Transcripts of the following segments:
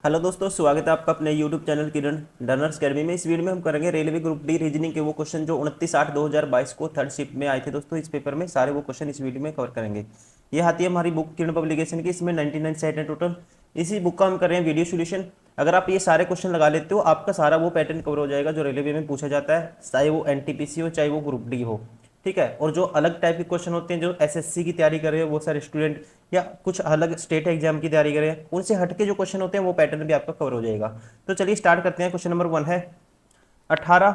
Hello दोस्तों, स्वागत है आपका अपने यूट्यूब चैनल किरण लर्नर्स अकेडमी में। इस वीडियो में हम करेंगे रेलवे ग्रुप डी रीजनिंग के वो क्वेश्चन जो 29/8/2022 को थर्ड शिफ्ट में आए थे। दोस्तों इस पेपर में सारे वो क्वेश्चन इस वीडियो में कवर करेंगे। ये आती है हमारी बुक किरण पब्लिकेशन की, इसमें 99 सेट है टोटल। इसी बुक का हम कर रहे हैं वीडियो सोल्यूशन। अगर आप ये सारे क्वेश्चन लगा लेते हो, आपका सारा वो पैटर्न कवर हो जाएगा जो रेलवे में पूछा जाता है, चाहे वो एनटीपीसी हो चाहे वो ग्रुप डी हो। ठीक है। और जो अलग टाइप के क्वेश्चन होते हैं, जो एसएससी की तैयारी कर रहे हैं वो सारे स्टूडेंट, या कुछ अलग स्टेट एग्जाम की तैयारी कर रहे हैं, उनसे हटके जो क्वेश्चन होते हैं वो पैटर्न भी आपका कवर हो जाएगा। तो चलिए स्टार्ट करते हैं। क्वेश्चन नंबर 1 है 18,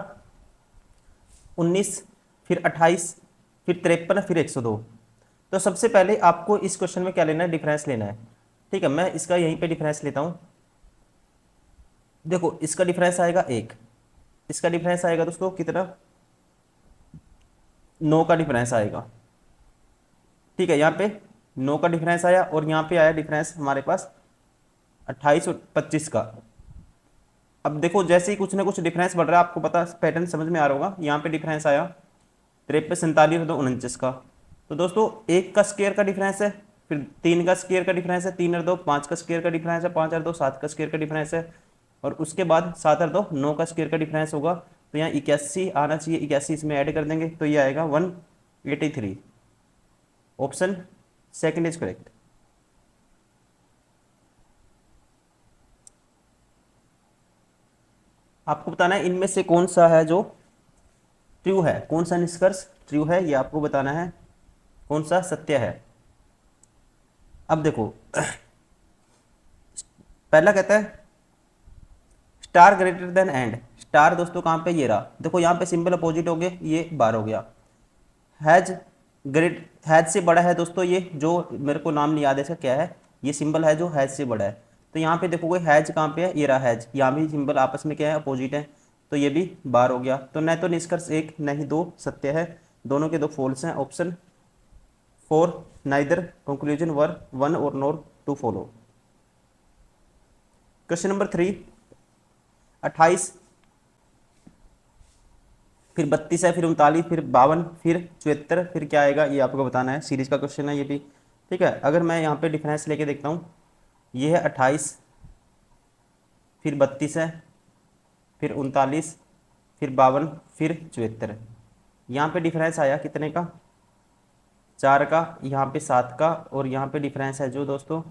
19, फिर 28, फिर 53, फिर 102। तो सबसे पहले आपको इस क्वेश्चन में क्या लेना है, डिफरेंस लेना है। ठीक है, मैं इसका यहीं पे डिफरेंस लेता हूं। देखो इसका डिफरेंस आएगा 1, इसका डिफरेंस आएगा दोस्तों कितना, 9 का डिफरेंस आएगा। ठीक है, यहाँ पे 9 का डिफरेंस आया और यहाँ पे आया डिफरेंस हमारे पास 28 और 25 का। अब देखो जैसे ही कुछ ना कुछ डिफरेंस बढ़ रहा है, आपको पता पैटर्न समझ में आ रहा होगा। यहाँ पे डिफरेंस आया 53, 47 और 49 का। तो दोस्तों 1 का स्क्वायर का डिफरेंस है, फिर 3 का स्क्वायर का डिफरेंस है, 3 और 2 5 का स्क्वायर का डिफरेंस है, 5 और 2 7 का स्क्वायर का डिफरेंस है, और उसके बाद 7 और 2 9 का स्क्वायर का डिफरेंस होगा। तो यहाँ 81 आना चाहिए, 81 इसमें ऐड कर देंगे तो ये आएगा 183। Option second is correct. आपको बताना है इनमें से कौन सा है जो ट्रू है, कौन सा निष्कर्ष ट्रू है, ये आपको बताना है, कौन सा सत्य है। अब देखो पहला कहता है star greater than and. Star दोस्तों कहाँ पे, ये रहा। देखो यहाँ पे सिंबल अपोजिट हो गए, ये बार हो गया। हैज ग्रेट, हैज से बड़ा है दोस्तों, ये जो मेरे को नाम नहीं याद है इसका क्या है, ये सिंबल है जो हैज से बड़ा है। तो यहाँ पे देखोगे हैज कहाँ पे है, ये रहा हैज। यहाँ भी सिंबल आपस में क्या है, अपोजिट है, तो ये भी बार हो गया। तो न तो निष्कर्ष 1 नहीं 2 सत्य है, दोनों के 2 फॉल्स हैं। ऑप्शन 4 नाइदर कंक्लूजन वर 1 और नोर टू फॉलो। क्वेश्चन नंबर 3 28, फिर 32 है, फिर 39, फिर 52, फिर 74, फिर क्या आएगा ये आपको बताना है। सीरीज का क्वेश्चन है ये भी। ठीक है, अगर मैं यहाँ पे डिफरेंस लेके देखता हूँ, ये है 28, फिर 32 है, फिर 39, फिर 52, फिर 74। यहाँ पे डिफरेंस आया कितने का, 4 का, यहाँ पे 7 का, और यहाँ पे डिफरेंस है जो दोस्तों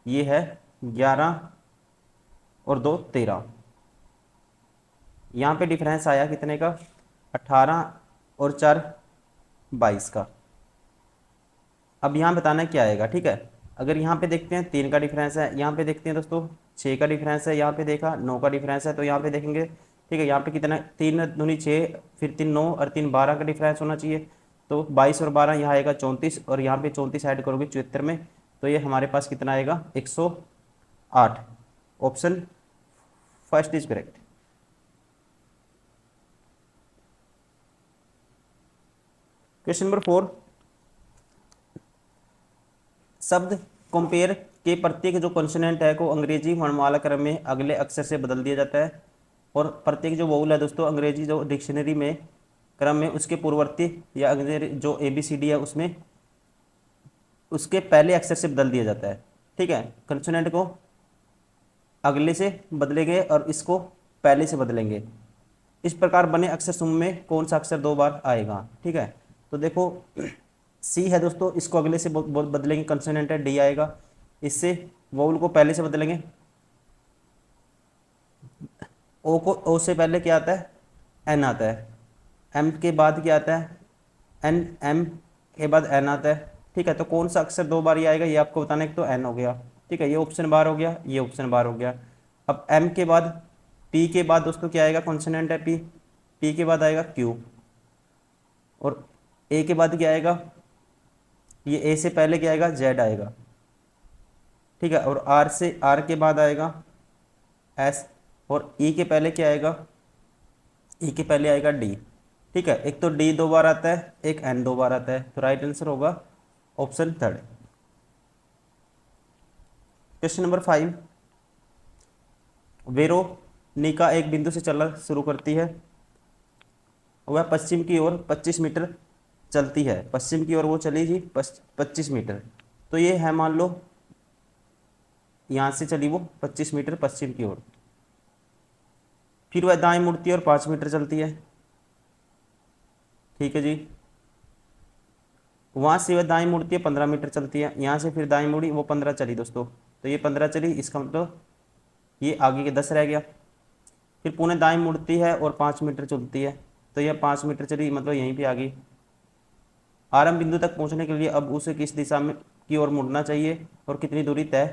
ये है 11 और 2 13। यहाँ पे डिफरेंस आया कितने का, 18 और 4 22 का। अब यहाँ बताना है क्या आएगा। ठीक है, अगर यहाँ पे देखते हैं 3 का डिफरेंस है, यहाँ पे देखते हैं दोस्तों 6 का डिफरेंस है, यहाँ पे देखा 9 का डिफरेंस है, तो यहाँ पे देखेंगे। ठीक है, यहाँ पे कितना, 3 दूनी 6, फिर 3 9 और 3 12 का डिफरेंस होना चाहिए। तो 22 और 12 यहाँ आएगा 34, और यहाँ पे 34 ऐड करोगे 74 में, तो ये हमारे पास कितना आएगा 108। Option first is correct. Question number 4, शब्द कंपेयर के प्रत्येक जो कॉन्सोनेंट है को अंग्रेजी वर्णमाला क्रम में अगले अक्षर से बदल दिया जाता है, और प्रत्येक जो वोवल है दोस्तों अंग्रेजी जो डिक्शनरी में क्रम में उसके पूर्ववर्ती या अंग्रेजी जो ABCD है उसमें उसके पहले अक्षर से बदल दिया जाता है। ठीक है, कंसोनेंट को अगले से बदलेंगे और इसको पहले से बदलेंगे। इस प्रकार बने अक्षर समूह में कौन सा अक्षर 2 बार आएगा। ठीक है, तो देखो सी है दोस्तों, इसको अगले से बदलेंगे, कंसोनेंट है डी आएगा। इससे वोवल को पहले से बदलेंगे, ओ को, ओ से पहले क्या आता है, एन आता है, एम के बाद क्या आता है, एन, एम के बाद एन आता है। ठीक है, तो कौन सा अक्षर 2 बार ये आएगा ये आपको बताना है। तो एन हो गया। ठीक है, ये ऑप्शन बार हो गया, ये ऑप्शन बार हो गया। अब एम के बाद, पी के बाद दोस्तों क्या आएगा, कॉन्सोनेंट है पी, पी के बाद आएगा क्यू, और ए के बाद क्या आएगा, ये ए से पहले क्या आएगा, जेड आएगा। ठीक है, और आर से, आर के बाद आएगा एस, और ई के पहले क्या आएगा, ई के पहले आएगा डी। ठीक है, एक तो डी 2 बार आता है, एक एन 2 बार आता है, तो राइट आंसर होगा ऑप्शन 3। क्वेश्चन नंबर 5, वेरोनिका एक बिंदु से चलना शुरू करती है, वह पश्चिम की ओर 25 मीटर चलती है। पश्चिम की ओर वो चली जी 25 मीटर। तो ये है मान लो यहाँ से चली वो 25 मीटर पश्चिम की ओर, फिर वह दाएं मुड़ती है और 5 मीटर चलती है। ठीक है जी, वहाँ से वह दाएं मुड़ती है 15 मीटर चलती है, यहाँ से फिर दाएं मुड़ी वो 15 चली दोस्तों, तो ये 15 चली, इसका मतलब ये आगे के 10 रह गया। फिर पुनः दाएं मुड़ती है और 5 मीटर चलती है, तो यह 5 मीटर चली, मतलब यहीं पे आ गई। आरंभ बिंदु तक पहुंचने के लिए अब उसे किस दिशा में की ओर मुड़ना चाहिए और कितनी दूरी तय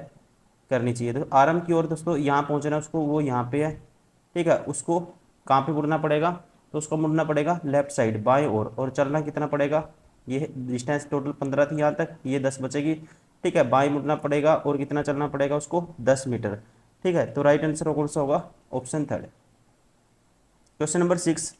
करनी चाहिए। तो आरंभ की ओर दोस्तों यहाँ पहुंचना है उसको, वो यहाँ पे है। ठीक है, उसको कहाँ पे मुड़ना पड़ेगा, तो उसको मुड़ना पड़ेगा लेफ्ट साइड बाएं ओर, और चलना कितना पड़ेगा, ये डिस्टेंस टोटल 15 थी यहाँ तक, ये 10 बचेगी। ठीक है, बाएं मुड़ना पड़ेगा और कितना चलना पड़ेगा उसको, 10 मीटर। ठीक है, तो राइट आंसर कौन सा होगा, ऑप्शन थर्ड। क्वेश्चन नंबर 6,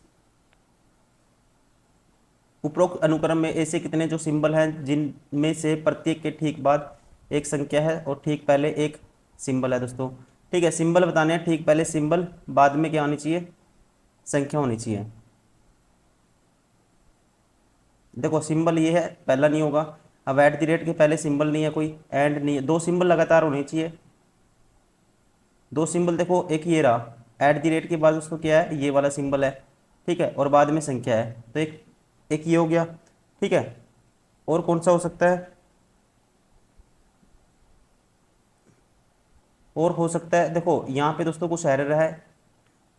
उपरोक्त अनुक्रम में ऐसे कितने जो सिंबल हैं जिनमें से प्रत्येक के ठीक बाद एक संख्या है और ठीक पहले एक सिंबल है दोस्तों। ठीक है, सिंबल बताने हैं, ठीक पहले सिंबल, बाद में क्या होनी चाहिए, संख्या होनी चाहिए। देखो सिंबल ये है, पहला नहीं होगा। अब एट द रेट के पहले सिंबल नहीं है कोई, एंड नहीं है, दो सिंबल लगातार होने चाहिए। दो सिंबल देखो, एक ये रहा, एट द रेट के बाद उसको क्या है, ये वाला सिंबल है। ठीक है, और बाद में संख्या है, तो एक एक ये हो गया। ठीक है, और कौन सा हो सकता है, और हो सकता है, देखो यहाँ पे दोस्तों कुछ एरर है,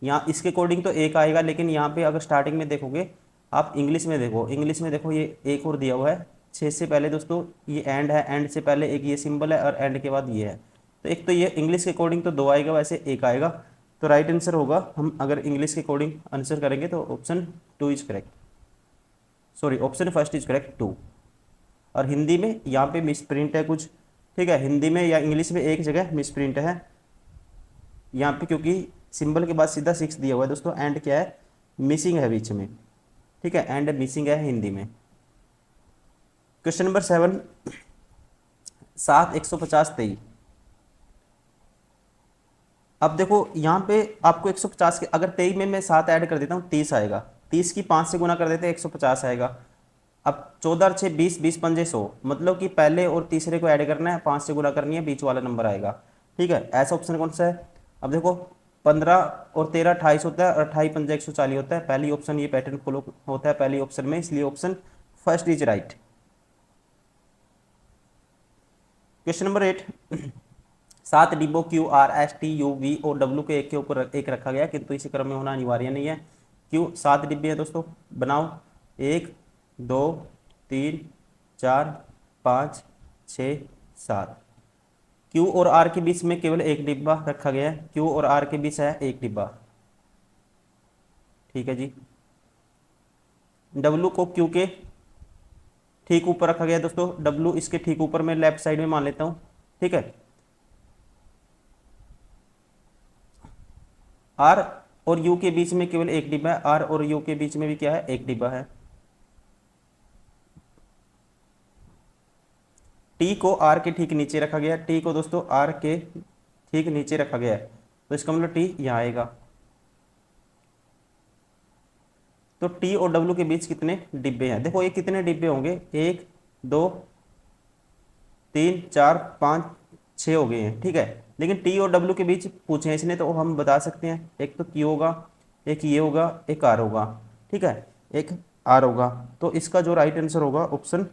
यहाँ इसके अकॉर्डिंग तो एक आएगा, लेकिन यहाँ पे अगर स्टार्टिंग में देखोगे आप, इंग्लिश में देखो, इंग्लिश में देखो, ये एक और दिया हुआ है 6 से पहले दोस्तों, ये एंड है, एंड से पहले एक ये सिंबल है और एंड के बाद ये है। तो एक तो ये इंग्लिश के अकॉर्डिंग तो 2 आएगा, वैसे एक आएगा। तो राइट आंसर होगा, हम अगर इंग्लिश के अकॉर्डिंग आंसर करेंगे तो option 2 is correct, sorry option first is correct 2। और हिंदी में यहाँ पे मिस प्रिंट है कुछ। ठीक है, हिंदी में या इंग्लिश में एक जगह मिस प्रिंट है यहाँ पे, क्योंकि सिंबल के बाद सीधा 6 दिया हुआ है दोस्तों, एंड क्या है, मिसिंग है बीच में। ठीक है, एंड मिसिंग है हिंदी में। Question number 7, 7 150 23। अब देखो यहाँ पे आपको 150 के, अगर 23 में मैं 7 ऐड कर देता हूँ 30 आएगा, 30 की 5 से गुना कर देते हैं 150 आएगा। अब 14 और 6 20, 20 पंजे 100, मतलब कि पहले और तीसरे को ऐड करना है, 5 से गुना करनी है, बीच वाला नंबर आएगा। ठीक है, ऐसा ऑप्शन कौन सा है। अब देखो 15 और 13 28 होता है, और 28 पंजा 140 होता है। पहली ऑप्शन ये पैटर्न फॉलो होता है पहली ऑप्शन में, इसलिए option first is right. Question number 8, 7 डिब्बों Q R S T U V और डब्ल्यू के एक के ऊपर एक रखा गया, किंतु इसी क्रम में होना अनिवार्य नहीं है। क्यू 7 डिब्बे हैं दोस्तों, बनाओ, 1 2 3 4 5 6 7। क्यू और आर के बीच में केवल एक डिब्बा रखा गया है, क्यू और आर के बीच है एक डिब्बा। ठीक है जी, डब्ल्यू को क्यू के ठीक ऊपर रखा गया है दोस्तों, डब्ल्यू इसके ठीक ऊपर मैं लेफ्ट साइड में मान लेता हूँ। ठीक है, आर और यू के बीच में केवल एक डिब्बा है, आर और यू के बीच में भी क्या है, एक डिब्बा है। टी को आर के ठीक नीचे रखा गया है, टी को दोस्तों आर के ठीक नीचे रखा गया है, तो इसका मतलब टी यहाँ आएगा। तो टी और डब्ल्यू के बीच कितने डिब्बे हैं, देखो ये कितने डिब्बे होंगे, 1 2 3 4 5 6 हो गए हैं। ठीक है, लेकिन टी और डब्ल्यू के बीच पूछे हैं इसने, तो हम बता सकते हैं, एक तो क्यू होगा, एक ये होगा, एक आर होगा। ठीक है, एक आर होगा, तो इसका जो राइट आंसर होगा ऑप्शन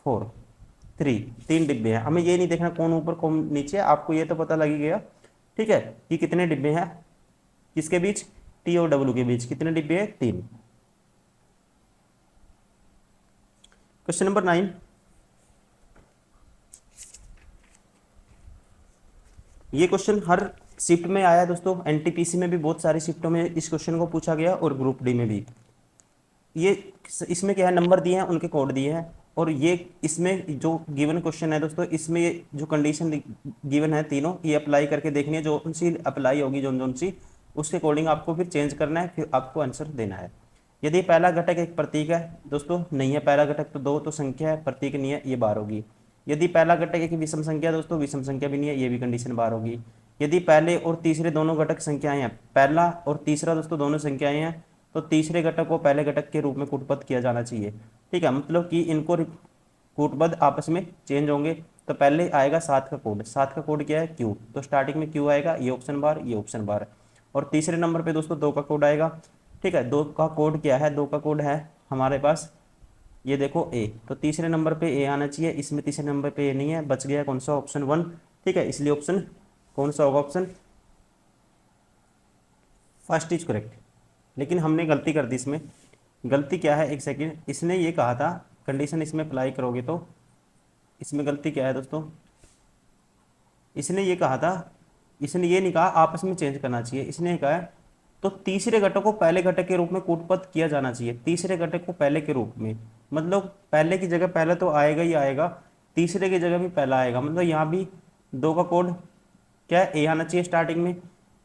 4 3। 3 डिब्बे हैं, हमें ये नहीं देखना कौन ऊपर कौन नीचे, आपको ये तो पता लग ही गया। ठीक है, कि कितने डिब्बे हैं किसके बीच, टी और डब्ल्यू के बीच कितने डिब्बे हैं, 3। क्वेश्चन नंबर 9, ये क्वेश्चन हर शिफ्ट में आया दोस्तों, एनटीपीसी में भी बहुत सारी शिफ्टों में इस क्वेश्चन को पूछा गया और ग्रुप डी में भी। ये इसमें क्या है, नंबर दिए हैं, उनके कोड दिए हैं, और ये इसमें जो गिवन क्वेश्चन है दोस्तों, इसमें ये जो कंडीशन गिवन है तीनों, ये अप्लाई करके देखनी है, जो उनसी अप्लाई होगी जो सी, उसके अकॉर्डिंग आपको फिर चेंज करना है, फिर आपको आंसर देना है। यदि पहला घटक एक प्रतीक है दोस्तों, नहीं है पहला घटक तो 2 तो संख्या है, प्रतीक नहीं है, ये बार होगी। यदि पहला घटक एक विषम संख्या दोस्तों, विषम संख्या भी नहीं है, ये भी कंडीशन बार होगी। यदि पहले और तीसरे दोनों घटक संख्याएं हैं, पहला और तीसरा दोस्तों दोनों संख्याएं हैं, तो तीसरे घटक को पहले घटक के रूप में कूटबद्ध किया जाना चाहिए। ठीक है, मतलब कि इनको कूटबद्ध आपस में चेंज होंगे, तो पहले आएगा 7 का कोड, 7 का कोड क्या है क्यू, तो स्टार्टिंग में क्यू आएगा, ये ऑप्शन बार, ये ऑप्शन बार। और तीसरे नंबर पे दोस्तों 2 का कोड आएगा। ठीक है, 2 का कोड क्या है, 2 का कोड है हमारे पास ये देखो ए, तो तीसरे नंबर पे ए आना चाहिए, इसमें तीसरे नंबर पे ए नहीं है, बच गया कौन सा, ऑप्शन 1। ठीक है, इसलिए ऑप्शन कौन सा होगा, ऑप्शन फर्स्ट इज करेक्ट। लेकिन हमने गलती कर दी इसमें। गलती क्या है, एक सेकेंड, इसने ये कहा था कंडीशन इसमें अप्लाई करोगे तो, इसमें गलती क्या है दोस्तों, इसने ये कहा था, इसने ये नहीं कहा आपस में चेंज करना चाहिए, इसने ये कहा है तो तीसरे घटक को पहले घटक के रूप में कूटपथ किया जाना चाहिए, तीसरे घटक को पहले के रूप में, मतलब पहले की जगह पहले तो आएगा ही आएगा, तीसरे की जगह भी पहला आएगा, मतलब यहाँ भी 2 का कोड क्या है, ए आना चाहिए स्टार्टिंग में,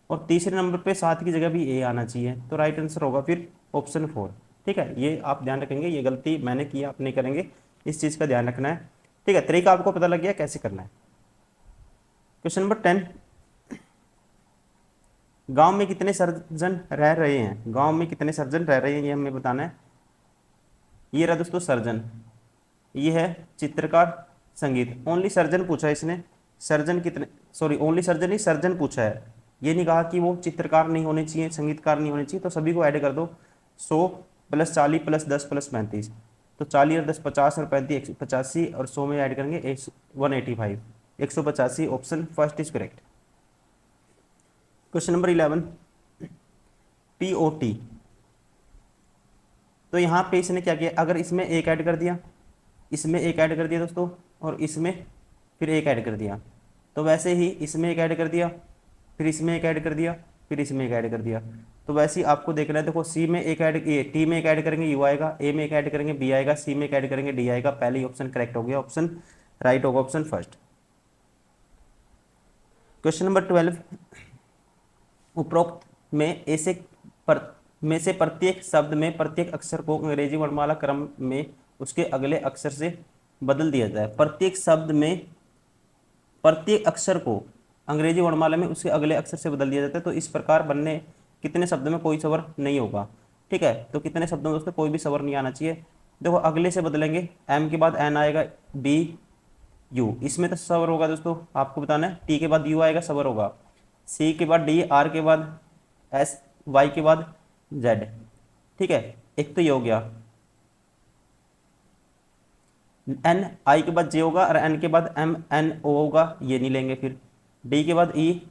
और तीसरे नंबर पे 7 की जगह भी ए आना चाहिए, तो राइट आंसर होगा फिर ऑप्शन 4। ठीक है, ये आप ध्यान रखेंगे, ये गलती मैंने की आप नहीं करेंगे, इस चीज़ का ध्यान रखना है। ठीक है, तरीका आपको पता लग गया कैसे करना है। क्वेश्चन नंबर 10, गांव में कितने सर्जन रह रहे हैं, गांव में कितने सर्जन रह रहे हैं ये हमें बताना है। ये रहा दोस्तों सर्जन, ये है चित्रकार, संगीत, ओनली सर्जन पूछा है इसने, सर्जन कितने, सॉरी ओनली सर्जन ही सर्जन पूछा है, ये नहीं कहा कि वो चित्रकार नहीं होने चाहिए, संगीतकार नहीं होने चाहिए, तो सभी को ऐड कर दो, 100 + 40 + 10 + 35, तो 40 और 10 50 और 35 185, और 100 में ऐड करेंगे 185, 185, option first is correct. Question number 11, POT, तो यहाँ पे इसने क्या किया, अगर इसमें एक ऐड कर दिया, इसमें एक ऐड कर दिया दोस्तों, और इसमें फिर एक ऐड कर दिया, तो वैसे ही इसमें एक ऐड कर दिया, फिर इसमें एक ऐड कर दिया, फिर इसमें एक ऐड कर दिया, तो वैसे ही आपको देखना है, देखो सी में एक ऐड, टी में एक ऐड करेंगे यू आएगा, ए में एक ऐड करेंगे बी आएगा, सी में एक ऐड करेंगे डी आएगा, पहले ही ऑप्शन करेक्ट हो गया, ऑप्शन राइट होगा, ऑप्शन फर्स्ट। क्वेश्चन नंबर 12, उपरोक्त में ऐसे में से प्रत्येक शब्द में प्रत्येक अक्षर को अंग्रेजी वर्णमाला क्रम में उसके अगले अक्षर से बदल दिया जाए, प्रत्येक शब्द में प्रत्येक अक्षर को अंग्रेजी वर्णमाला में उसके अगले अक्षर से बदल दिया जाता है, तो इस प्रकार बनने कितने शब्द में कोई स्वर नहीं होगा। ठीक है, तो कितने शब्दों में दोस्तों कोई भी स्वर नहीं आना चाहिए। देखो अगले से बदलेंगे, एम के बाद एन आएगा, बी यू, इसमें तो स्वर होगा दोस्तों, आपको बताना है, टी के बाद यू आएगा स्वर होगा, सी के बाद डी, आर के बाद एस, वाई के बाद जेड। ठीक है, एक तो ये हो गया, एन आई के बाद जे होगा, और एन के बाद एम एन ओ होगा, ये नहीं लेंगे, फिर डी के बाद ई,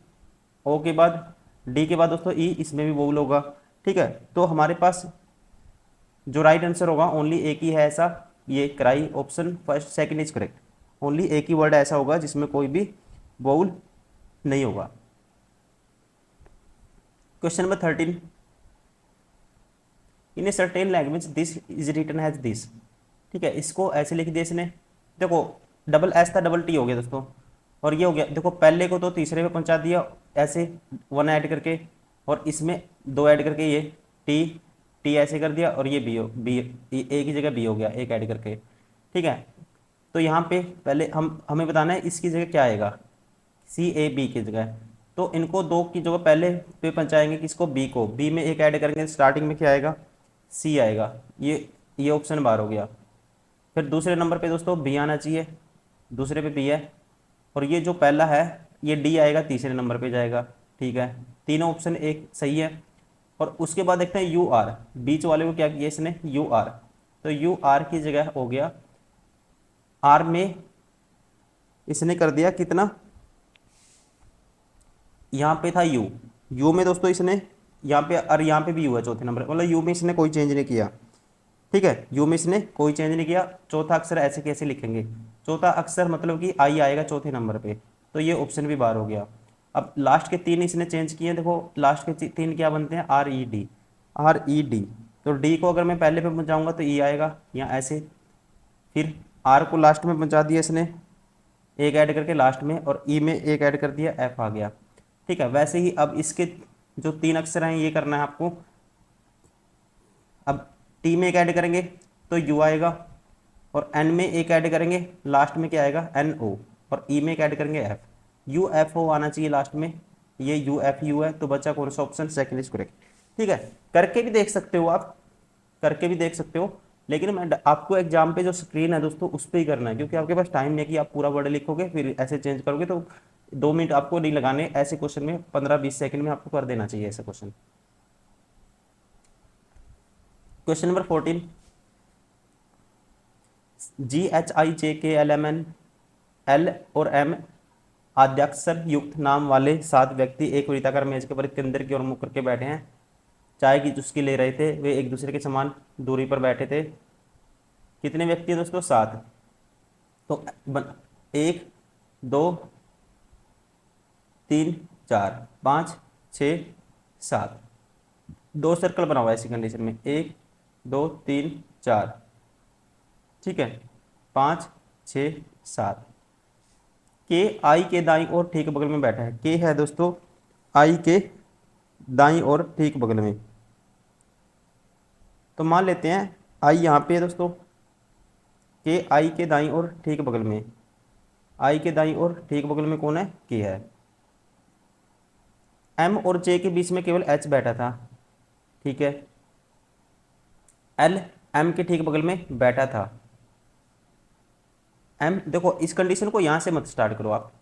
ओ के बाद डी के बाद दोस्तों ई, इसमें भी वोवल होगा। ठीक है, तो हमारे पास जो राइट आंसर होगा ओनली एक ही है ऐसा, ये cry, option first second is correct, only एक ही वर्ड ऐसा होगा जिसमें कोई भी वोवल नहीं होगा। Question number 13, in a certain language this is written as this. ठीक है, इसको ऐसे लिख दिया इसने, देखो डबल एस था डबल टी हो गया दोस्तों, और ये हो गया, देखो पहले को तो तीसरे पे पहुंचा दिया ऐसे 1 ऐड करके, और इसमें 2 ऐड करके ये टी टी ऐसे कर दिया, और ये बी ए की जगह बी हो गया एक ऐड करके। ठीक है, तो यहाँ पे पहले हमें बताना है इसकी जगह क्या आएगा, CAB की जगह, तो इनको 2 की जगह पहले पे पहुंचाएंगे किसको, बी को, बी में एक ऐड करेंगे, स्टार्टिंग में क्या आएगा, सी आएगा, ये ऑप्शन बार हो गया। फिर दूसरे नंबर पे दोस्तों बी आना चाहिए, दूसरे पे बी है, और ये जो पहला है ये डी आएगा, तीसरे नंबर पे जाएगा। ठीक है, तीनों ऑप्शन एक सही है। और उसके बाद देखते हैं UR, बीच वाले को क्या किया इसने, UR, तो UR की जगह हो गया, आर में इसने कर दिया कितना, यहाँ पे था यू में दोस्तों इसने यहाँ पे, और यहाँ पे भी यू है चौथे नंबर, मतलब यू में इसने कोई चेंज नहीं किया। ठीक है, यू में इसने कोई चेंज नहीं किया। चौथा अक्षर ऐसे कैसे लिखेंगे, चौथा अक्षर मतलब कि आई आएगा चौथे नंबर पे, तो ये ऑप्शन भी बार हो गया। अब लास्ट के 3 इसने चेंज किए, देखो लास्ट के 3 क्या बनते हैं, RED, तो डी को अगर मैं पहले पे पहुँचाऊँगा तो ई आएगा यहाँ ऐसे, फिर आर को लास्ट में पहुँचा दिया इसने एक ऐड करके लास्ट में, और ई में एक ऐड कर दिया, एफ आ गया। ठीक है, वैसे ही अब इसके जो 3 अक्षर हैं ये करना है आपको। अब टी में एक ऐड करेंगे तो यू आएगा, और एन में एक ऐड करेंगे लास्ट में क्या आएगा, NO, और ई में एक ऐड करेंगे एफ, UFO आना चाहिए लास्ट में, ये UFU है, तो बच्चा कौन सा ऑप्शन, सेकंड इज करेक्ट। ठीक है, करके भी देख सकते हो आप, करके भी देख सकते हो, लेकिन मैं आपको एग्जाम पे जो स्क्रीन है दोस्तों उस पर ही करना है, क्योंकि आपके पास टाइम नहीं है कि आप पूरा वर्ड लिखोगे फिर ऐसे चेंज करोगे, तो 2 मिनट आपको नहीं लगाने ऐसे क्वेश्चन में, 15-20 सेकंड में आपको कर देना चाहिए ऐसा question. Question number 14, GHIJKLMN L और M आद्याक्षर युक्त नाम वाले 7 व्यक्ति एक वृत्ताकार मेज के पर केंद्र की ओर मुख करके बैठे हैं। चाय की चुस्की ले रहे थे, वे एक दूसरे के समान दूरी पर बैठे थे। कितने व्यक्ति हैं दोस्तों? 7। तो 1 2 3 4 5 6 7, 2 सर्कल बना हुआ है ऐसी कंडीशन में, 1 2 3 4, ठीक है, 5 6 7। के आई के दाईं ओर ठीक बगल में बैठा है। के है दोस्तों आई के दाईं ओर ठीक बगल में, तो मान लेते हैं आई यहाँ पे है दोस्तों, के आई के दाईं ओर ठीक बगल में, आई के दाईं ओर ठीक बगल में कौन है? के है। एम और जे के बीच में केवल एच बैठा था, ठीक है। एल एम के ठीक बगल में बैठा था। एम देखो इस कंडीशन को यहाँ से मत स्टार्ट करो आप,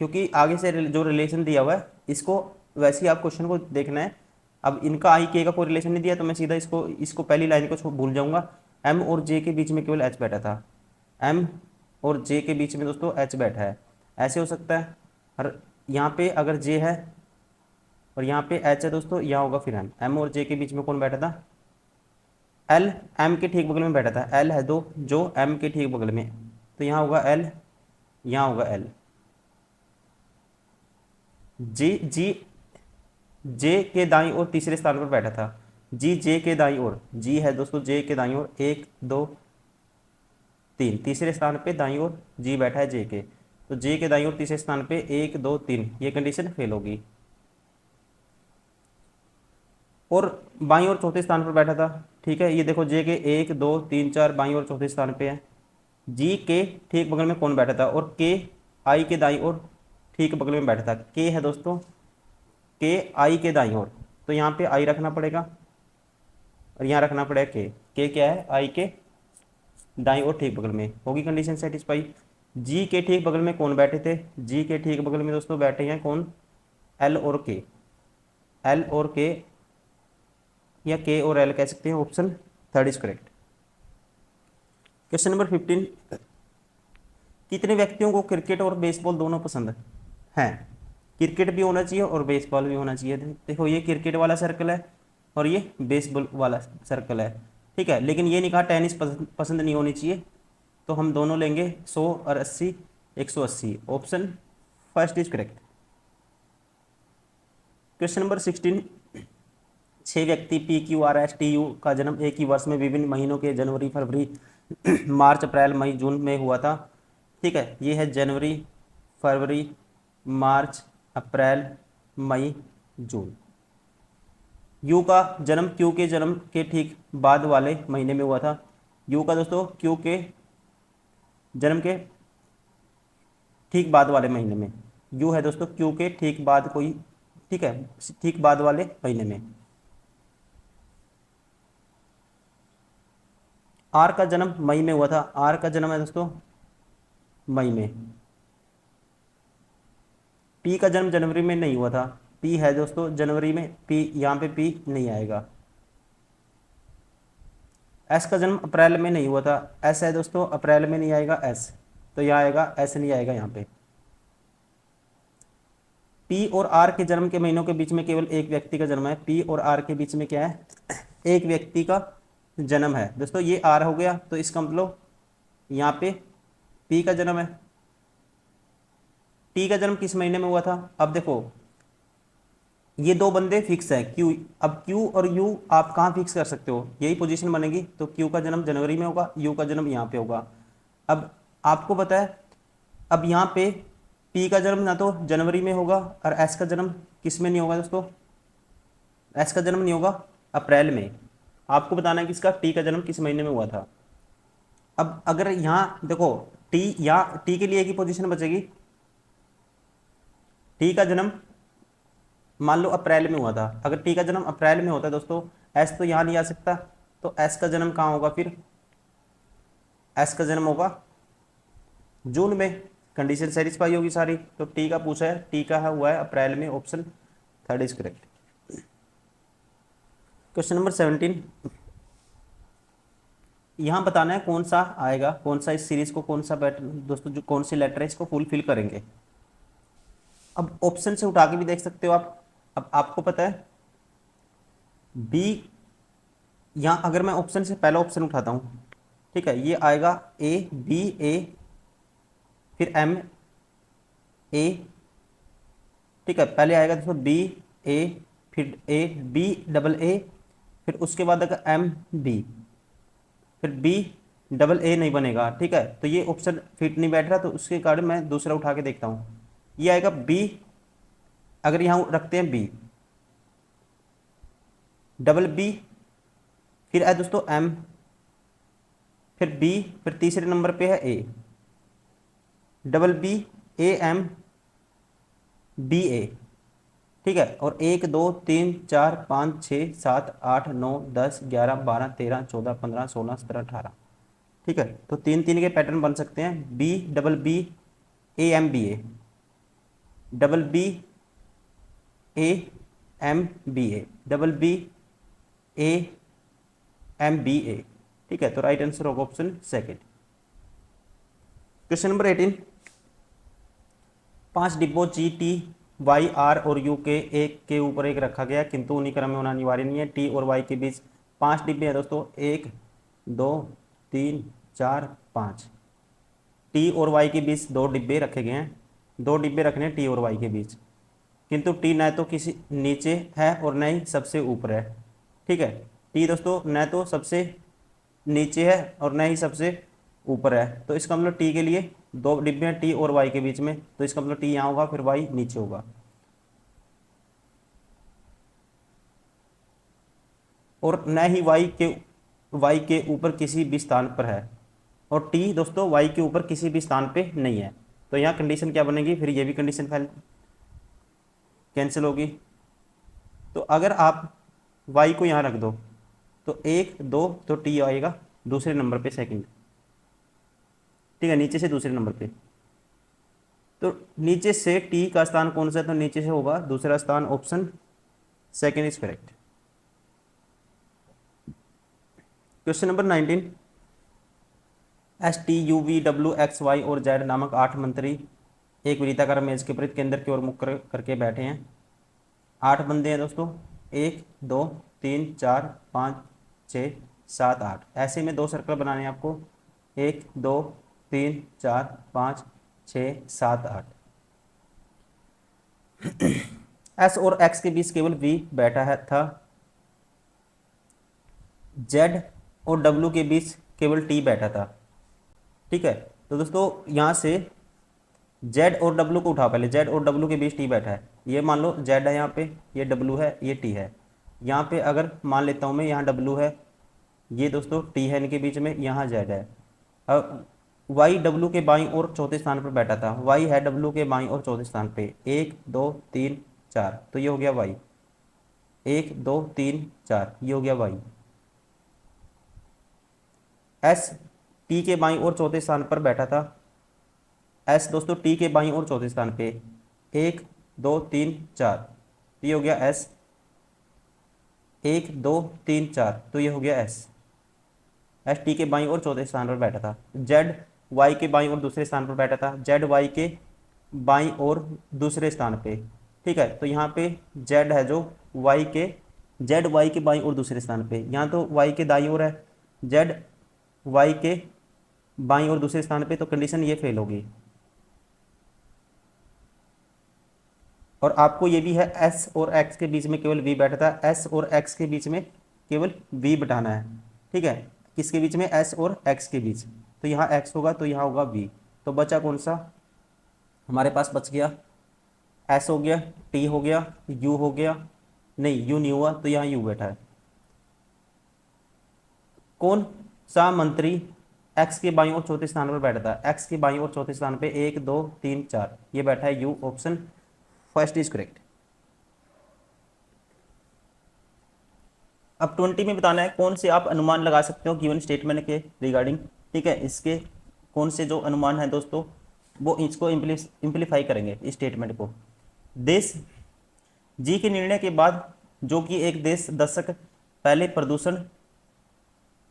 क्योंकि आगे से जो रिलेशन दिया हुआ है इसको वैसे ही आप क्वेश्चन को देखना है। अब इनका आई के का कोई रिलेशन नहीं दिया तो मैं सीधा इसको पहली लाइन को भूल जाऊंगा। एम और जे के बीच में केवल एच बैठा था। एम और जे के बीच में दोस्तों एच बैठा है, ऐसे हो सकता है। और यहाँ पे अगर जे है और यहाँ पे एच है दोस्तों, यहाँ होगा फिर एम और जे के बीच में कौन बैठा था? एल एम के ठीक बगल में बैठा था। एल है दो जो एम के ठीक बगल में, तो यहाँ होगा एल, यहाँ होगा एल। जी जे के दाईं ओर तीसरे स्थान पर बैठा था। जी जे के दाईं ओर, जी है दोस्तों जे के दाईं ओर, 1 2 3, तीसरे स्थान पे दाईं ओर जी बैठा है जे के, तो जे के दाईं ओर तीसरे स्थान पे 1 2 3, ये कंडीशन फेल होगी। और बाईं ओर चौथे स्थान पर बैठा था, ठीक है, ये देखो जे के 1 2 3 4 बाईं ओर चौथे स्थान पे है। जी के ठीक बगल में कौन बैठा था? और के आई के दाईं ओर ठीक बगल में बैठा था। के है दोस्तों के आई के दाईं ओर, तो यहाँ पे आई रखना पड़ेगा और यहाँ रखना पड़ेगा के क्या है? आई के दाईं ओर ठीक बगल में, होगी कंडीशन सेटिस्फाई। जी के ठीक बगल में कौन बैठे थे? जी के ठीक बगल में दोस्तों बैठे हैं कौन? एल और के, एल और के या के और एल कह सकते हैं, option 3 is correct. Question number 15, कितने व्यक्तियों को क्रिकेट और बेसबॉल दोनों पसंद है? क्रिकेट भी होना चाहिए और बेसबॉल भी होना चाहिए। देखो ये क्रिकेट वाला सर्कल है और ये बेसबॉल वाला सर्कल है, ठीक है, लेकिन ये नहीं कहा टेनिस पसंद नहीं होनी चाहिए, तो हम दोनों लेंगे 100 और 80, 180, option 1 is correct. Question number 16, 6 व्यक्ति P Q R S T you का जन्म एक ही वर्ष में विभिन्न महीनों के जनवरी फरवरी मार्च अप्रैल मई जून में हुआ था, ठीक है, ये है जनवरी फरवरी मार्च अप्रैल मई जून। यू का जन्म क्यू के जन्म के ठीक बाद वाले महीने में हुआ था। यू का दोस्तों क्यू के जन्म के ठीक बाद वाले महीने में, यू है दोस्तों क्यू के ठीक बाद कोई, ठीक है, ठीक बाद वाले महीने में। आर का जन्म मई में हुआ था। आर का जन्म है दोस्तों मई में। पी का जन्म जनवरी में नहीं हुआ था। पी है दोस्तों जनवरी में, पी यहाँ पे पी नहीं आएगा। एस का जन्म अप्रैल में नहीं हुआ था। एस है दोस्तों अप्रैल में नहीं आएगा एस, तो यहाँ आएगा एस नहीं आएगा यहाँ पे। पी और आर के जन्म के महीनों के बीच में केवल एक व्यक्ति का जन्म है। पी और आर के बीच में क्या है? एक व्यक्ति का जन्म है दोस्तों। ये आर हो गया, तो इसका मतलब यहाँ पे पी का जन्म है। टी का जन्म किस महीने में हुआ था? अब देखो ये दो बंदे फिक्स है क्यू, अब क्यू और यू आप कहाँ फिक्स कर सकते हो? यही पोजीशन बनेगी, तो क्यू का जन्म जनवरी में होगा, यू का जन्म यहाँ पे होगा। अब आपको पता है, अब यहाँ पे पी का जन्म ना तो जनवरी में होगा और एस का जन्म किस में नहीं होगा दोस्तों? एस का जन्म नहीं होगा अप्रैल में। आपको बताना है कि इसका टी का जन्म किस महीने में हुआ था। अब अगर यहाँ देखो टी, यहाँ टी के लिए एक ही पोजीशन बचेगी। टी का जन्म मान लो अप्रैल में हुआ था, अगर टी का जन्म अप्रैल में होता है दोस्तों, एस तो यहाँ नहीं आ सकता, तो एस का जन्म कहाँ होगा फिर? एस का जन्म होगा जून में, कंडीशन सेटिस्फाई होगी सारी। तो टी का पूछा है, टी का हुआ है अप्रैल में, option third is correct. Question number 17, यहाँ बताना है कौन सा आएगा, कौन सा इस सीरीज को, कौन सा पैटर्न दोस्तों, जो कौन सी लेटर है इसको फुलफिल करेंगे। अब ऑप्शन से उठा के भी देख सकते हो आप। अब आपको पता है बी, यहाँ अगर मैं ऑप्शन से पहला ऑप्शन उठाता हूँ, ठीक है, ये आएगा ए बी ए, फिर एम ए, ठीक है, पहले आएगा दोस्तों बी ए, फिर ए बी डबल ए, फिर उसके बाद आएगा एम बी, फिर बी डबल ए नहीं बनेगा, ठीक है, तो ये ऑप्शन फिट नहीं बैठ रहा, तो उसके कारण मैं दूसरा उठा के देखता हूँ। ये आएगा बी, अगर यहाँ रखते हैं बी डबल बी, फिर है दोस्तों एम, फिर बी, फिर तीसरे नंबर पे है A, double B A M B A, ठीक है, और 1 2 3 4 5 6 7 8 9 10 11 12 13 14 15 16 17 18, ठीक है, तो 3 3 के पैटर्न बन सकते हैं, B double B A M B A, double B A M B A, double B A M B A, ठीक है, तो राइट आंसर होगा ऑप्शन सेकेंड। क्वेश्चन नंबर 18, 5 डिब्बों जी टी वाई आर और यू के एक के ऊपर एक रखा गया, किंतु उन्हीं क्रम में होना अनिवार्य नहीं है। टी और वाई के बीच 5 डिब्बे हैं दोस्तों, 1 2 3 4 5। टी और वाई के बीच 2 डिब्बे रखे गए हैं, 2 डिब्बे रखने हैं टी और वाई के बीच, किंतु टी न तो किसी नीचे है और न ही सबसे ऊपर है, ठीक है, टी दोस्तों न तो सबसे नीचे है और न ही सबसे ऊपर है, तो इसका मतलब टी के लिए 2 डिब्बे हैं टी और वाई के बीच में, तो इसका मतलब टी यहाँ होगा, फिर वाई नीचे होगा, और न ही वाई के ऊपर किसी भी स्थान पर है, और टी दोस्तों वाई के ऊपर किसी भी स्थान पे नहीं है, तो यहाँ कंडीशन क्या बनेगी, फिर ये भी कंडीशन कैंसिल होगी। तो अगर आप वाई को यहाँ रख दो तो 1 2, तो टी आएगा दूसरे नंबर पे सेकंड, ठीक है, नीचे से दूसरे नंबर पे, तो नीचे से टी का स्थान कौन सा है, तो नीचे से होगा दूसरा स्थान, option second is correct. Question number 19, S T U V W X Y और जेड नामक 8 मंत्री एक वृत्ताकार मेज के विपरीत केंद्र की ओर मुख करके बैठे हैं। 8 बंदे हैं दोस्तों, 1 2 3 4 5 6 7 8, ऐसे में 2 सर्कल बनाने हैं आपको, 1 2 3 4 5 6 7 8। एस और एक्स के बीच केवल वी बैठा है था, जेड और डब्ल्यू के बीच केवल टी बैठा था, ठीक है, तो दोस्तों यहाँ से जेड और डब्ल्यू को उठा, पहले जेड और डब्ल्यू के बीच टी बैठा है, ये मान लो जेड है यहाँ पे, ये डब्ल्यू है, ये टी है, यहाँ पे अगर मान लेता हूँ मैं, यहाँ डब्ल्यू है, ये दोस्तों टी है इनके बीच में, यहाँ जेड है। अब वाई डब्ल्यू के बाईं और चौथे स्थान पर बैठा था, वाई है डब्ल्यू के बाईं और चौथे स्थान पे, 1 2 3 4, तो ये हो गया वाई, 1 2 3 4, ये हो गया वाई। एस टी के बाईं और चौथे स्थान पर बैठा था, एस दोस्तों टी के बाईं और चौथे स्थान पे, 1 2 3 4, ये हो गया एस, 1 2 3 4, तो ये हो गया एस, एस टी के बाईं और चौथे स्थान पर बैठा था। जेड वाई के बाईं और दूसरे स्थान पर बैठा था, जेड वाई के बाईं और दूसरे स्थान पे, ठीक है, तो यहाँ पे जेड है जो वाई के, जेड वाई के बाईं और दूसरे स्थान पे, यहाँ तो वाई के दाईं ओर है, जेड वाई के बाईं और दूसरे स्थान पे, तो कंडीशन ये फेल होगी। और आपको ये भी है एस और एक्स के बीच में केवल वी बैठा था, एस और एक्स के बीच में केवल वी बैठाना है, ठीक है, किसके बीच में, एस और एक्स के बीच, तो यहाँ एक्स होगा तो यहाँ होगा वी, तो बचा कौन सा हमारे पास बच गया, एस हो गया, टी हो गया, यू हो गया, नहीं यू नहीं हुआ, तो यहाँ यू बैठा है। कौन सा मंत्री एक्स के बाईं और चौथे स्थान पर बैठा था, एक्स के बाईं और चौथे स्थान पे 1 2 3 4, ये बैठा है you, option first is correct. अब 20 में बताना है कौन से आप अनुमान लगा सकते हो गिवन स्टेटमेंट के रिगार्डिंग। ठीक है, इसके कौन से जो अनुमान है दोस्तों, वो इसको इम्प्लीफाई करेंगे इस स्टेटमेंट को। देश जी के निर्णय के बाद जो कि एक देश दशक पहले प्रदूषण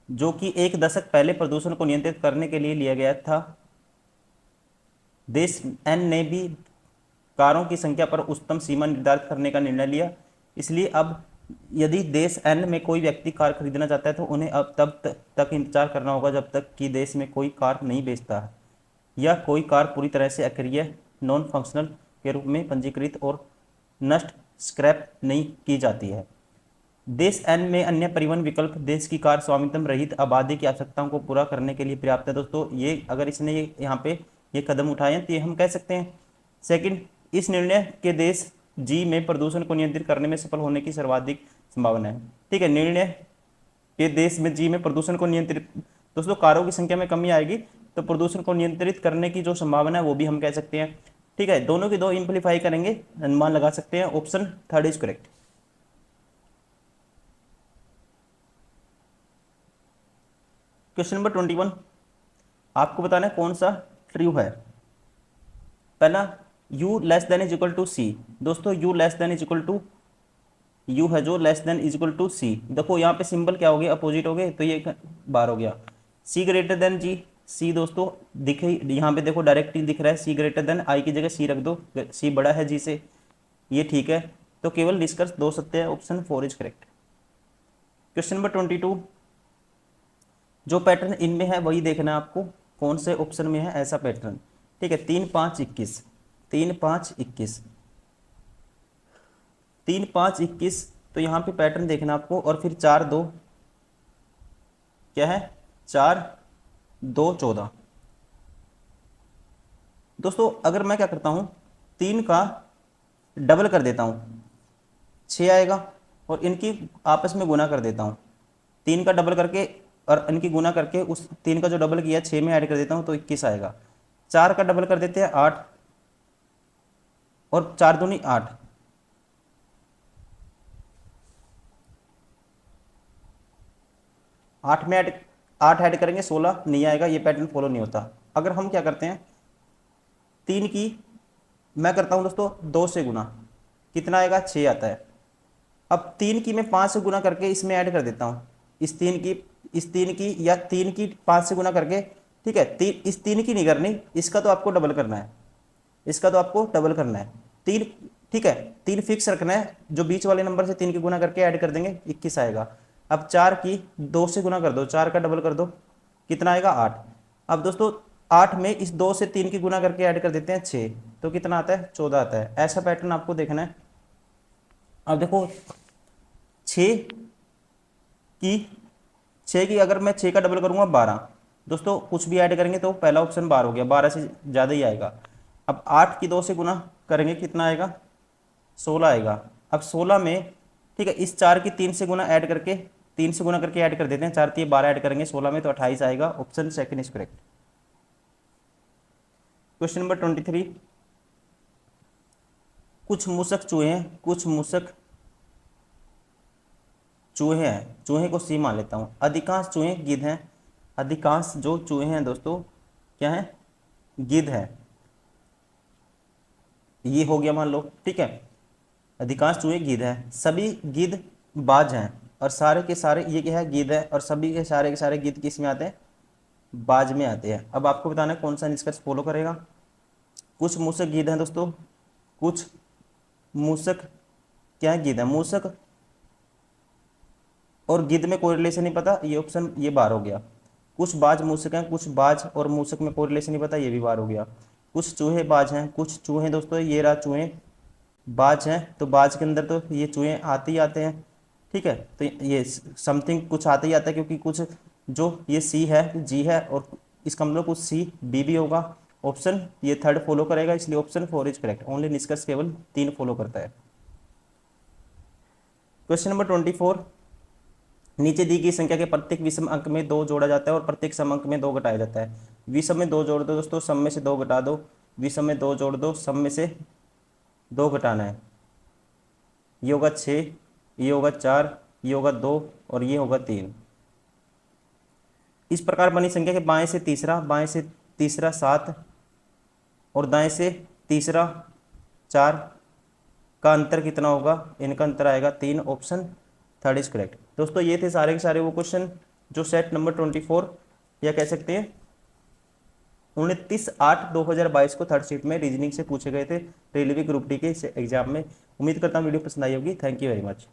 जो कि एक दशक पहले प्रदूषण को नियंत्रित करने के लिए लिया गया था, देश एन ने भी कारों की संख्या पर उच्चतम सीमा निर्धारित करने का निर्णय लिया। इसलिए अब यदि देश एन में कोई व्यक्ति कार खरीदना चाहता है तो उन्हें अब तक इंतजार करना होगा जब तक कि देश में कोई कार नहीं बेचता है या कोई कार पूरी तरह से अक्रिय नॉन फंक्शनल के रूप में पंजीकृत और नष्ट स्क्रैप नहीं की जाती है। देश एन में अन्य परिवहन विकल्प देश की कार स्वामित्व रहित आबादी की आवश्यकताओं को पूरा करने के लिए पर्याप्त है। दोस्तों ये अगर इसने ये यहाँ पे ये कदम उठाए हैं तो ये हम कह सकते हैं। सेकंड, इस निर्णय के देश जी में प्रदूषण को नियंत्रित करने में सफल होने की सर्वाधिक संभावना है। ठीक है, निर्णय के देश में जी में प्रदूषण को नियंत्रित, दोस्तों कारों की संख्या में कमी आएगी तो प्रदूषण को नियंत्रित करने की जो संभावना है वो भी हम कह सकते हैं। ठीक है, दोनों की दो इंप्लीफाई करेंगे, अनुमान लगा सकते हैं। Option third is correct. Question number 21, आपको बताना है कौन सा ट्रू है। पहला, u less than is equal to C. दोस्तों u less than is equal to, u है जो less than is equal to C. देखो यहाँ पे सिंबल क्या हो गया, अपोजिट हो गए तो ये बार हो गया। c ग्रेटर देन जी, c दोस्तों दिखे यहाँ पे, देखो डायरेक्ट ही दिख रहा है। c ग्रेटर देन, i की जगह c रख दो, c बड़ा है जी से, ये ठीक है। तो केवल निष्कर्ष दो सत्य है, option 4 is correct. Question number 22, जो पैटर्न इनमें है वही देखना है आपको, कौन से ऑप्शन में है ऐसा पैटर्न। ठीक है, 3 5 21, 3 5 21, 3 5 21, तो यहाँ पे पैटर्न देखना आपको। और फिर 4 2 क्या है, 4 2 14। दोस्तों अगर मैं क्या करता हूँ, 3 का डबल कर देता हूँ, 6 आएगा, और इनकी आपस में गुना कर देता हूँ। 3 का डबल करके और इनकी गुना करके उस 3 का जो डबल किया 6 में ऐड कर देता हूँ तो 21 आएगा। 4 का डबल कर देते हैं 8, और 4 दूनी 8, 8 में ऐड 8 ऐड करेंगे 16 नहीं आएगा, ये पैटर्न फॉलो नहीं होता। अगर हम क्या करते हैं, 3 की मैं करता हूँ दोस्तों 2 से गुना, कितना आएगा 6 आता है। अब 3 की मैं 5 से गुना करके इसमें ऐड कर देता हूँ, इस 3 की या 3 की 5 से गुना करके। ठीक है, इस 3 की नहीं करनी, इसका तो आपको डबल करना है, इसका तो आपको डबल करना है 3। ठीक है, 3 फिक्स रखना है, जो बीच वाले नंबर से 3 की गुना करके ऐड कर देंगे 21 आएगा। अब 4 की 2 से गुना कर दो, 4 का डबल कर दो, कितना आएगा 8। अब दोस्तों 8 में इस 2 से 3 की गुना करके ऐड कर देते हैं 6, तो कितना आता है 14 आता है। ऐसा पैटर्न आपको देखना है। अब देखो 6 की 6 की अगर मैं 6 का डबल करूंगा 12, दोस्तों कुछ भी ऐड करेंगे तो पहला ऑप्शन 12 हो गया, 12 से ज़्यादा ही आएगा। अब 8 की 2 से गुना करेंगे कितना आएगा 16 आएगा। अब 16 में, ठीक है, इस 4 की 3 से गुना ऐड करके 3 से गुना करके ऐड कर देते हैं, 4 3 12 ऐड करेंगे 16 में तो 28 आएगा। Option second is correct. Question number 23, कुछ मूसक चूहे हैं, कुछ मूसक चूहे हैं, चूहे को सी मान लेता हूँ। अधिकांश चूहे गिद्ध हैं, अधिकांश जो चूहे हैं दोस्तों क्या है, गिद्ध है, ये हो गया मान लो। ठीक है, अधिकांश चूहे गिद्ध हैं, सभी गिद्ध बाज हैं, और सारे के सारे ये क्या है गिद्ध है, और सभी के सारे गिद्ध किस में आते हैं, बाज में आते हैं। अब आपको बताना है कौन सा निष्कर्ष फॉलो करेगा। कुछ मूसक गिद्ध हैं दोस्तों, कुछ मूसक क्या है, गिद्ध है। मूसक और गिद्ध में कोई रिलेशन नहीं पता, ये ऑप्शन ये बार हो गया। कुछ बाज मूसक हैं, कुछ बाज और मूसक में कोई रिलेशन नहीं पता, ये भी बार हो गया। कुछ चूहे बाज हैं, कुछ चूहे दोस्तों ये रहा चूहे बाज हैं, तो बाज के अंदर तो ये चूहे आते ही आते हैं। ठीक है, तो ये समथिंग कुछ आता ही आता है, क्योंकि कुछ जो ये सी है जी है, और इसका मतलब कुछ सी बी भी होगा। ऑप्शन ये थर्ड फॉलो करेगा, इसलिए ऑप्शन 4 इज करेक्ट। ओनली निष्कर्ष केवल 3 फॉलो करता है। क्वेश्चन नंबर 24, नीचे दी गई संख्या के प्रत्येक विषम अंक में 2 जोड़ा जाता है और प्रत्येक सम अंक में 2 घटाया जाता है। विषम में 2 जोड़ दो दोस्तों, सम में से 2 घटा दो, विषम में 2 जोड़ दो, सम में से 2 घटाना है। ये होगा 6, ये होगा 4, ये होगा 2 और ये होगा 3। इस प्रकार बनी संख्या के बाएं से तीसरा 7 और दाएं से तीसरा 4 का अंतर कितना होगा, इनका अंतर आएगा 3, ऑप्शन थर्ड इज करेक्ट। दोस्तों ये थे सारे के सारे वो क्वेश्चन जो सेट नंबर 24 या कह सकते हैं 29/8/2022 को थर्ड शिफ्ट में रीजनिंग से पूछे गए थे रेलवे ग्रुप डी के एग्जाम में। उम्मीद करता हूँ वीडियो पसंद आई होगी। Thank you very much.